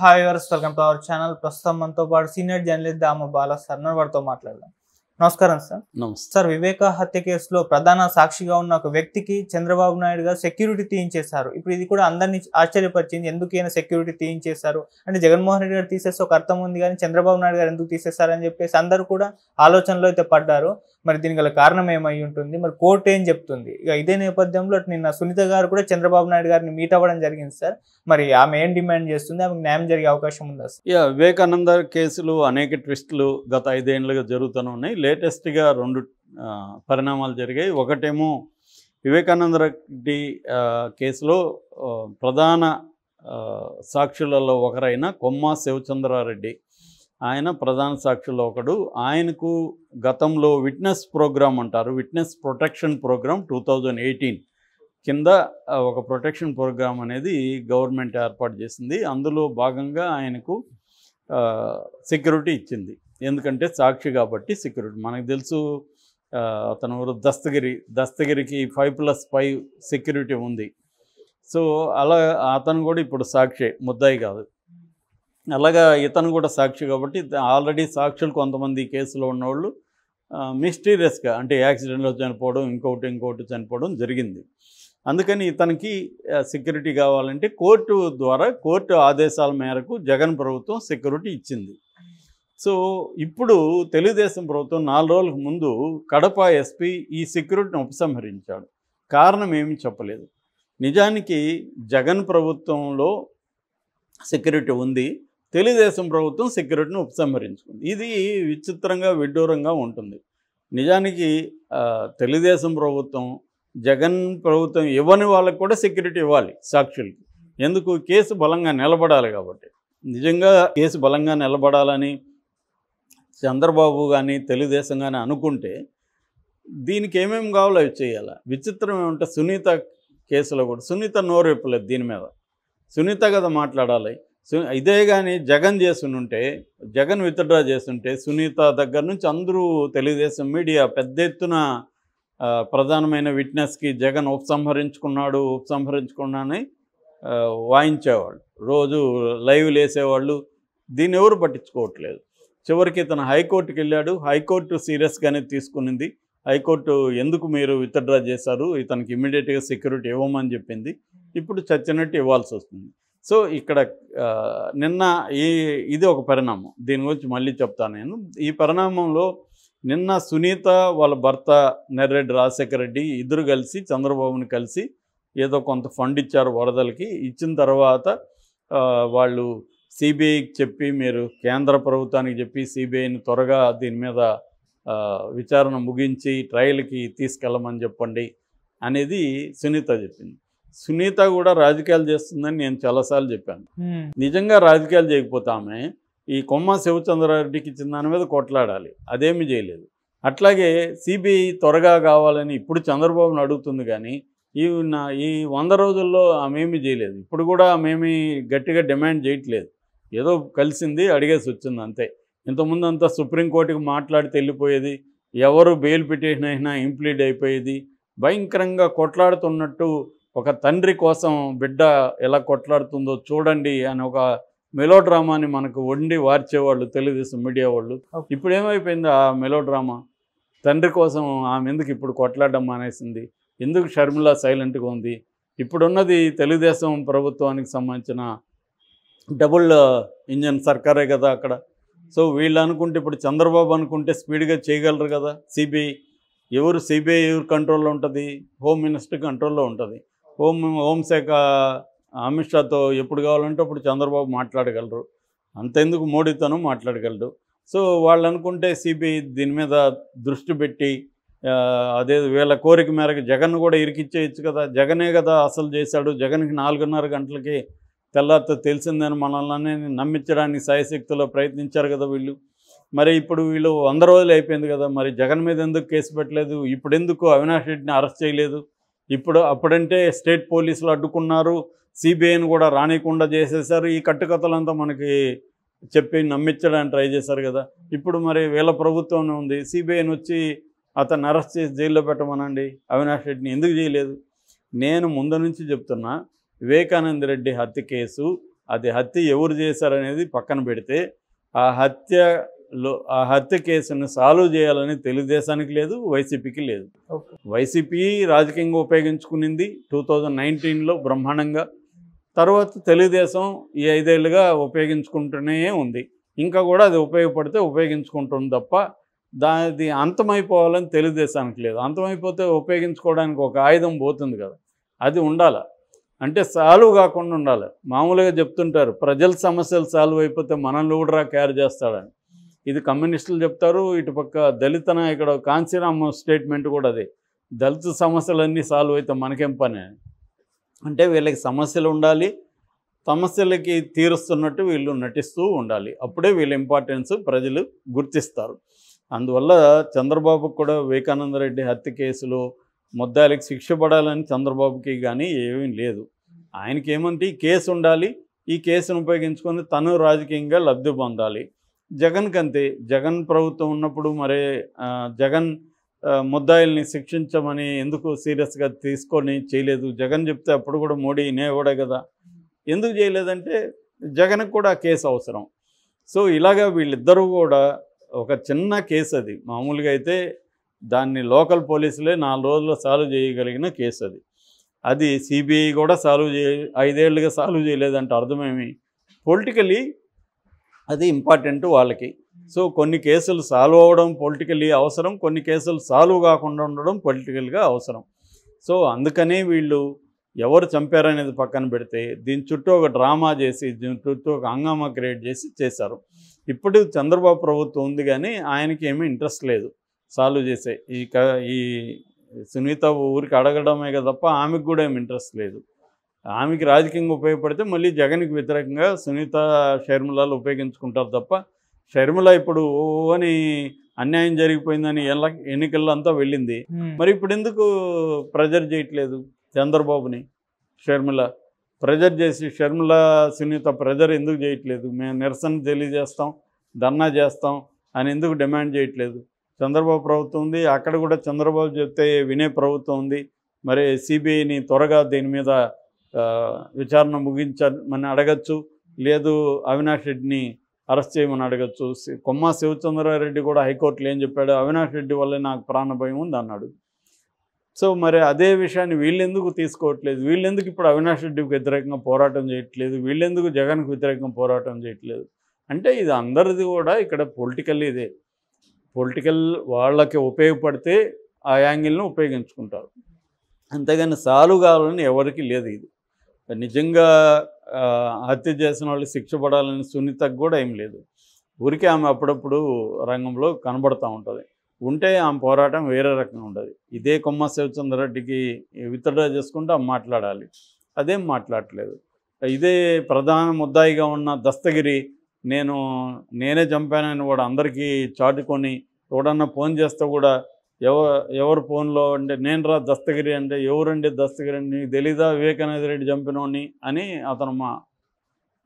Hi viewers, welcome to our channel. ప్రస్తుతం మనతో పాటు సీనియర్ జర్నలిస్ట్ దామ బాలా సార్ వారితో మాట్లాడదాం. నమస్కారం సార్. నమస్తే సార్, వివేక హత్య కేసులో ప్రధాన సాక్షిగా ఉన్న ఒక వ్యక్తికి చంద్రబాబు నాయుడు గారు సెక్యూరిటీ తీయించేశారు. ఇప్పుడు ఇది కూడా అందరినీ ఆశ్చర్యపరిచింది. ఎందుకైనా సెక్యూరిటీ తీయించేశారు అంటే జగన్మోహన్ రెడ్డి గారు తీసేస్తే ఒక అర్థం ఉంది, కానీ చంద్రబాబు నాయుడు గారు ఎందుకు తీసేస్తారని చెప్పేసి అందరూ కూడా ఆలోచనలో అయితే పడ్డారు. మరి దీనికి గల కారణం ఏమై ఉంటుంది, మరి కోర్టు ఏం చెప్తుంది? ఇక ఇదే నేపథ్యంలో నిన్న సునీత గారు కూడా చంద్రబాబు నాయుడు గారిని మీట్ అవ్వడం జరిగింది సార్. మరి ఆమె ఏం డిమాండ్ చేస్తుంది? ఆమెకు న్యాయం జరిగే అవకాశం ఉందా సార్? వివేకానంద కేసులు అనేక ట్విస్టులు గత 5 ఏళ్లుగా జరుగుతూనే ఉన్నాయి. లేటెస్ట్గా 2 పరిణామాలు జరిగాయి. ఒకటేమో వివేకానంద రెడ్డి కేసులో ప్రధాన సాక్షులలో ఒకరైన కొమ్మ శివచంద్రారెడ్డి, ఆయన ప్రధాన సాక్షుల్లో ఒకడు. ఆయనకు గతంలో విట్నెస్ ప్రోగ్రామ్ అంటారు, విట్నెస్ ప్రొటెక్షన్ ప్రోగ్రామ్ 2018 కింద ఒక ప్రొటెక్షన్ ప్రోగ్రామ్ అనేది గవర్నమెంట్ ఏర్పాటు చేసింది. అందులో భాగంగా ఆయనకు సెక్యూరిటీ ఇచ్చింది. ఎందుకంటే సాక్షి కాబట్టి సెక్యూరిటీ. మనకు తెలుసు అతను దస్తగిరికి 5+5 సెక్యూరిటీ ఉంది. సో అలా అతను కూడా ఇప్పుడు సాక్షి, ముద్దాయి కాదు. అలాగా ఇతను కూడా సాక్షి కాబట్టి ఆల్రెడీ సాక్షులు కొంతమంది కేసులో ఉన్నవాళ్ళు మిస్టీరియస్గా అంటే యాక్సిడెంట్లో చనిపోవడం, ఇంకోటి చనిపోవడం జరిగింది. అందుకని ఇతనికి సెక్యూరిటీ కావాలంటే కోర్టు ఆదేశాల మేరకు జగన్ ప్రభుత్వం సెక్యూరిటీ ఇచ్చింది. సో ఇప్పుడు తెలుగుదేశం ప్రభుత్వం 4 రోజులకు ముందు కడప ఎస్పీ ఈ సెక్యూరిటీని ఉపసంహరించాడు. కారణం ఏమీ చెప్పలేదు. నిజానికి జగన్ ప్రభుత్వంలో సెక్యూరిటీ ఉంది, తెలుగుదేశం ప్రభుత్వం సెక్యూరిటీని ఉపసంహరించుకుంది. ఇది విచిత్రంగా విడ్డూరంగా ఉంటుంది. నిజానికి తెలుగుదేశం ప్రభుత్వం జగన్ ప్రభుత్వం ఇవ్వని వాళ్ళకు కూడా సెక్యూరిటీ ఇవ్వాలి సాక్షులకి. ఎందుకు? కేసు బలంగా నిలబడాలి కాబట్టి. నిజంగా కేసు బలంగా నిలబడాలని చంద్రబాబు కానీ తెలుగుదేశం కానీ అనుకుంటే దీనికి ఏమేమి కావాలో అవి చేయాలి. విచిత్రం ఏమంటే సునీత కేసులో కూడా సునీత నోరెప్పలేదు దీని మీద. సునీత కదా మాట్లాడాలి. ఇదే కానీ జగన్ చేస్తుంటే, జగన్ విత్డ్రా చేస్తుంటే సునీత దగ్గర నుంచి అందరూ తెలుగుదేశం మీడియా పెద్ద ఎత్తున ప్రధానమైన విట్నెస్కి జగన్ ఉపసంహరించుకున్నాడని వాయించేవాళ్ళు, రోజు లైవ్లు వేసేవాళ్ళు. దీన్ని ఎవరు పట్టించుకోవట్లేదు. చివరికి ఇతను హైకోర్టుకి వెళ్ళాడు. హైకోర్టు సీరియస్గానే తీసుకునింది. హైకోర్టు ఎందుకు మీరు విత్డ్రా చేశారు, ఇతనికి ఇమ్మీడియట్గా సెక్యూరిటీ ఇవ్వమని చెప్పింది. ఇప్పుడు చచ్చినట్టు ఇవ్వాల్సి వస్తుంది. సో ఇక్కడ నిన్న ఇది ఒక పరిణామం. దీని గురించి మళ్ళీ చెప్తాను నేను. ఈ పరిణామంలో నిన్న సునీత వాళ్ళ భర్త నెర్రెడ్డి రాజశేఖర రెడ్డి ఇద్దరు కలిసి చంద్రబాబుని కలిసి ఏదో కొంత ఫండ్ ఇచ్చారు వరదలకి. ఇచ్చిన తర్వాత వాళ్ళు సిబిఐకి చెప్పి, మీరు కేంద్ర ప్రభుత్వానికి చెప్పి సిబిఐని త్వరగా దీని మీద విచారణ ముగించి ట్రయల్కి తీసుకెళ్ళమని చెప్పండి అనేది సునీత చెప్పింది. సునీత కూడా రాజకీయాలు చేస్తుందని నేను చాలాసార్లు చెప్పాను. నిజంగా రాజకీయాలు చేయకపోతే ఆమె ఈ కొమ్మ శివచంద్రారెడ్డికి ఇచ్చిన దాని మీద కొట్లాడాలి. అదేమీ చేయలేదు. అట్లాగే సిబిఐ త్వరగా కావాలని ఇప్పుడు చంద్రబాబుని అడుగుతుంది, కానీ ఈ 100 రోజుల్లో ఆమెమీ చేయలేదు. ఇప్పుడు కూడా ఆమెమీ గట్టిగా డిమాండ్ చేయట్లేదు. ఏదో కలిసింది, అడిగేసి వచ్చింది అంతే. ఇంతకుముందు అంతా సుప్రీంకోర్టుకి మాట్లాడితే వెళ్ళిపోయేది, ఎవరు బెయిల్ పిటిషన్ అయినా ఇంప్లీడ్ అయిపోయేది. భయంకరంగా కొట్లాడుతున్నట్టు ఒక తండ్రి కోసం బిడ్డ ఎలా కొట్లాడుతుందో చూడండి అని ఒక మెలోడ్రామాని మనకు వండి వార్చేవాళ్ళు తెలుగుదేశం మీడియా వాళ్ళు. ఇప్పుడు ఏమైపోయింది ఆ మెలోడ్రామా? తండ్రి కోసం ఆమె ఎందుకు ఇప్పుడు కొట్లాడడం మానేసింది? ఎందుకు షర్మిల సైలెంట్గా ఉంది? ఇప్పుడున్నది తెలుగుదేశం ప్రభుత్వానికి సంబంధించిన డబుల్ ఇంజన్ సర్కారే కదా అక్కడ. సో వీళ్ళు అనుకుంటే, ఇప్పుడు చంద్రబాబు అనుకుంటే స్పీడ్గా చేయగలరు కదా. సిబిఐ ఎవరు కంట్రోల్లో ఉంటుంది? హోమ్ మినిస్టర్ కంట్రోల్లో ఉంటుంది. హోంశాఖ అమిత్ షాతో ఎప్పుడు కావాలంటే అప్పుడు చంద్రబాబు మాట్లాడగలరు. అంతెందుకు మోడీతోనూ మాట్లాడగలరు. సో వాళ్ళు అనుకుంటే సిబిఐ దీని మీద దృష్టి పెట్టి అదే వీళ్ళ కోరిక మేరకు జగన్ కూడా ఇరికిచ్చేయచ్చు కదా. జగనే కదా అసలు చేశాడు. జగన్కి 4:30 గంటలకి తెల్లారితో తెలిసిందని మనల్ని నమ్మించడానికి సాయశక్తిలో ప్రయత్నించారు కదా వీళ్ళు. మరి ఇప్పుడు వీళ్ళు 100 రోజులు అయిపోయింది కదా, మరి జగన్ మీద ఎందుకు కేసు పెట్టలేదు? ఇప్పుడు ఎందుకు అవినాష్ రెడ్డిని అరెస్ట్ చేయలేదు? అప్పుడంటే స్టేట్ పోలీసులు అడ్డుకున్నారు, సిబిఐని కూడా రానికుండా చేసేసారు. ఈ కట్టుకథలంతా మనకి చెప్పి నమ్మించడానికి ట్రై చేశారు కదా. ఇప్పుడు మరి వీళ్ళ ప్రభుత్వంలో ఉంది, సిబిఐని వచ్చి అతన్ని అరెస్ట్ చేసి జైల్లో పెట్టమనండి. అవినాష్ రెడ్డిని ఎందుకు చేయలేదు? నేను ముందు నుంచి చెప్తున్నా, వివేకానంద రెడ్డి హత్య కేసు అది హత్య ఎవరు చేశారనేది పక్కన పెడితే ఆ హత్య కేసును సాల్వ్ చేయాలని తెలుగుదేశానికి లేదు, వైసీపీకి లేదు. వైసీపీ రాజకీయంగా ఉపయోగించుకునింది 2019లో బ్రహ్మాండంగా. తర్వాత తెలుగుదేశం ఈ 5 ఏళ్ళుగా ఉపయోగించుకుంటూనే ఉంది. ఇంకా కూడా అది ఉపయోగపడితే ఉపయోగించుకుంటుంది తప్ప దాది అంతమైపోవాలని తెలుగుదేశానికి లేదు. అంతమైపోతే ఉపయోగించుకోవడానికి ఒక ఆయుధం పోతుంది కదా, అది ఉండాలి. అంటే సాల్వ్ కాకుండా ఉండాలి. మామూలుగా చెప్తుంటారు ప్రజల సమస్యలు సాల్వ్ అయిపోతే మనల్ని కూడా కేర్ చేస్తాడని. ఇది కమ్యూనిస్టులు చెప్తారు. ఇటుపక్క దళిత నాయకుడు కాంచీరామ్ స్టేట్మెంట్ కూడా అదే, దళిత సమస్యలన్నీ సాల్వ్ అయితే మనకేం పని అని. అంటే వీళ్ళకి సమస్యలు ఉండాలి, సమస్యలకి తీరుస్తున్నట్టు వీళ్ళు నటిస్తూ ఉండాలి. అప్పుడే వీళ్ళ ఇంపార్టెన్స్ ప్రజలు గుర్తిస్తారు. అందువల్ల చంద్రబాబుకు కూడా వివేకానంద రెడ్డి హత్య కేసులో ముద్దాయిలకు శిక్ష పడాలని చంద్రబాబుకి కానీ ఏమీ లేదు. ఆయనకి ఏమంటే ఈ కేసు ఉండాలి, ఈ కేసును ఉపయోగించుకొని తను రాజకీయంగా లబ్ధి పొందాలి. జగన్కి అంతే. జగన్ ప్రభుత్వం ఉన్నప్పుడు మరే జగన్ ముద్దాయిల్ని శిక్షించమని ఎందుకు సీరియస్గా తీసుకొని చేయలేదు? జగన్ చెప్తే అప్పుడు కూడా మోడీ ఇనేవాడే కదా. ఎందుకు చేయలేదంటే జగన్కి కూడా ఆ కేసు అవసరం. సో ఇలాగా వీళ్ళిద్దరూ కూడా ఒక చిన్న కేసు, అది మామూలుగా అయితే దాన్ని లోకల్ పోలీసులే 4 రోజుల్లో సాల్వ్ చేయగలిగిన కేసు అది. అది సిబిఐ కూడా 5 ఏళ్ళుగా సాల్వ్ చేయలేదంటే అర్థమేమి? పొలిటికలీ అది ఇంపార్టెంట్ వాళ్ళకి. సో కొన్ని కేసులు సాల్వ్ అవ్వడం పొలిటికలీ అవసరం, కొన్ని కేసులు సాల్వ్ కాకుండా ఉండడం పొలిటికల్గా అవసరం. సో అందుకనే వీళ్ళు ఎవరు చంపారనేది పక్కన పెడితే దీని చుట్టూ ఒక డ్రామా చేసి, దీని చుట్టూ ఒక హంగామా క్రియేట్ చేశారు. ఇప్పుడు చంద్రబాబు ప్రభుత్వం ఉంది కానీ ఆయనకి ఏమీ ఇంట్రెస్ట్ లేదు సాల్వ్ చేసే. ఈ సునీత ఊరికి అడగడమే కదా తప్ప ఆమెకు కూడా ఏమి ఇంట్రెస్ట్ లేదు. ఆమెకి రాజకీయంగా ఉపయోగపడితే మళ్ళీ జగన్కి వ్యతిరేకంగా సునీత షర్మిలాలు ఉపయోగించుకుంటారు తప్ప, షర్మిల ఇప్పుడు అని అన్యాయం జరిగిపోయిందని ఎన్నికల్లో అంతా వెళ్ళింది. మరి ఇప్పుడు ఎందుకు ప్రెజర్ చేయట్లేదు చంద్రబాబుని? షర్మిల ప్రెజర్ చేసి, షర్మిల సునీత ప్రెజర్ ఎందుకు చేయట్లేదు? మేము నిరసన తెలియజేస్తాం, ధర్నా చేస్తాం అని ఎందుకు డిమాండ్ చేయట్లేదు? చంద్రబాబు ప్రభుత్వం ఉంది, అక్కడ కూడా చంద్రబాబు చెప్తే వినే ప్రభుత్వం ఉంది. మరి సిబిఐని త్వరగా దీని మీద విచారణ ముగించమని అడగచ్చు, లేదు అవినాష్ రెడ్డిని అరెస్ట్ చేయమని అడగచ్చు. కొమ్మ శివచంద్రారెడ్డి కూడా హైకోర్టులో ఏం చెప్పాడు? అవినాష్ రెడ్డి వల్లే నాకు ప్రాణ భయం ఉంది అన్నాడు. సో మరి అదే విషయాన్ని వీళ్ళెందుకు తీసుకోవట్లేదు? వీళ్ళెందుకు ఇప్పుడు అవినాష్ రెడ్డికి వ్యతిరేకంగా పోరాటం చేయట్లేదు? వీళ్ళెందుకు జగన్కు వ్యతిరేకంగా పోరాటం చేయట్లేదు? అంటే ఇది అందరిది కూడా ఇక్కడ పొలిటికల్, ఇదే పొలిటికల్. వాళ్ళకి ఉపయోగపడితే ఆ యాంగిల్ను ఉపయోగించుకుంటారు, అంతేగాని సాల్వ్ కావాలని ఎవరికి లేదు. ఇది నిజంగా హత్య చేసిన వాళ్ళు శిక్ష పడాలని సునీతకు కూడా ఏం లేదు. ఊరికే ఆమె అప్పుడప్పుడు రంగంలో కనబడుతూ ఉంటుంది. ఉంటే ఆమె పోరాటం వేరే రకంగా ఉండదు. ఇదే కొమ్మ శివచంద్రరెడ్డికి విత్డ్రా చేసుకుంటే ఆమె మాట్లాడాలి, అదేం మాట్లాడట్లేదు. ఇదే ప్రధాన ముద్దాయిగా ఉన్న దస్తగిరి నేనే చంపానని వాడు అందరికీ చాటుకొని ఎవడన్నా ఫోన్ చేస్తే కూడా ఎవరు ఫోన్లో అంటే నేను రా దస్తగిరి అంటే ఎవరండి దస్తగిరి అని, నీకు తెలీదా వివేకానంద రెడ్డి చంపినోని అని అతను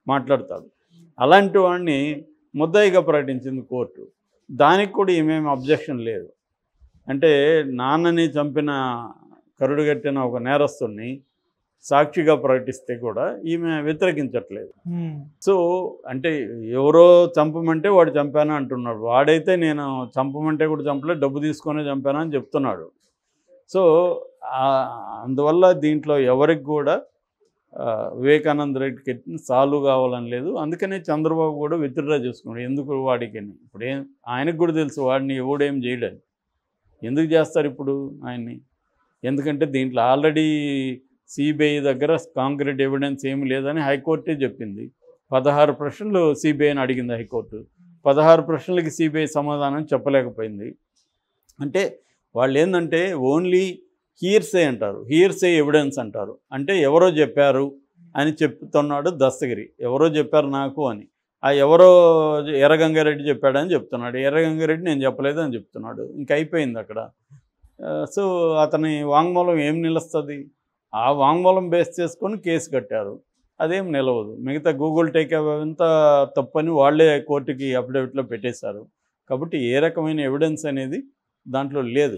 మాట్లాడతాడు. అలాంటి వాడిని ముద్దాయిగా ప్రకటించింది కోర్టు. దానికి కూడా ఏమేమి అబ్జెక్షన్ లేదు. అంటే నాన్నని చంపిన కరుడుగట్టిన ఒక నేరస్తుని సాక్షిగా ప్రకటిస్తే కూడా ఈమె వ్యతిరేకించట్లేదు. సో అంటే ఎవరో చంపమంటే వాడు చంపాను అంటున్నాడు. వాడైతే నేను చంపమంటే కూడా చంపలేదు, డబ్బు తీసుకొనే చంపాను అని చెప్తున్నాడు. సో అందువల్ల దీంట్లో ఎవరికి కూడా వివేకానంద రెడ్డికి సాల్వ్ కావాలని లేదు. అందుకనే చంద్రబాబు కూడా విత్డ్రా చేసుకున్నాడు. ఎందుకు వాడికి? ఇప్పుడు ఆయనకు కూడా తెలుసు వాడిని ఎవడేం చేయడని. ఎందుకు చేస్తారు ఇప్పుడు ఆయన్ని? ఎందుకంటే దీంట్లో ఆల్రెడీ సిబిఐ దగ్గర కాంక్రీట్ ఎవిడెన్స్ ఏమి లేదని హైకోర్టే చెప్పింది. 16 ప్రశ్నలు సిబిఐని అడిగింది హైకోర్టు. 16 ప్రశ్నలకి సిబిఐ సమాధానం చెప్పలేకపోయింది. అంటే వాళ్ళు ఏంటంటే ఓన్లీ హీర్సే అంటారు, హీర్సే ఎవిడెన్స్ అంటారు. అంటే ఎవరో చెప్పారు అని చెప్తున్నాడు దస్తగిరి, ఎవరో చెప్పారు నాకు అని. ఆ ఎవరో ఎర్రగంగారెడ్డి చెప్పాడని చెప్తున్నాడు. ఎర్రగంగారెడ్డి నేను చెప్పలేదు అని చెప్తున్నాడు. ఇంక అయిపోయింది అక్కడ. సో అతని వాంగ్మూలం ఏం నిలుస్తుంది? ఆ వాంగ్మూలం బేస్ చేసుకొని కేసు కట్టారు, అదేం నిలవదు. మిగతా గూగుల్ టేక్ అంతా తప్పని వాళ్ళే కోర్టుకి అఫిడవిట్లో పెట్టేశారు. కాబట్టి ఏ రకమైన ఎవిడెన్స్ అనేది దాంట్లో లేదు.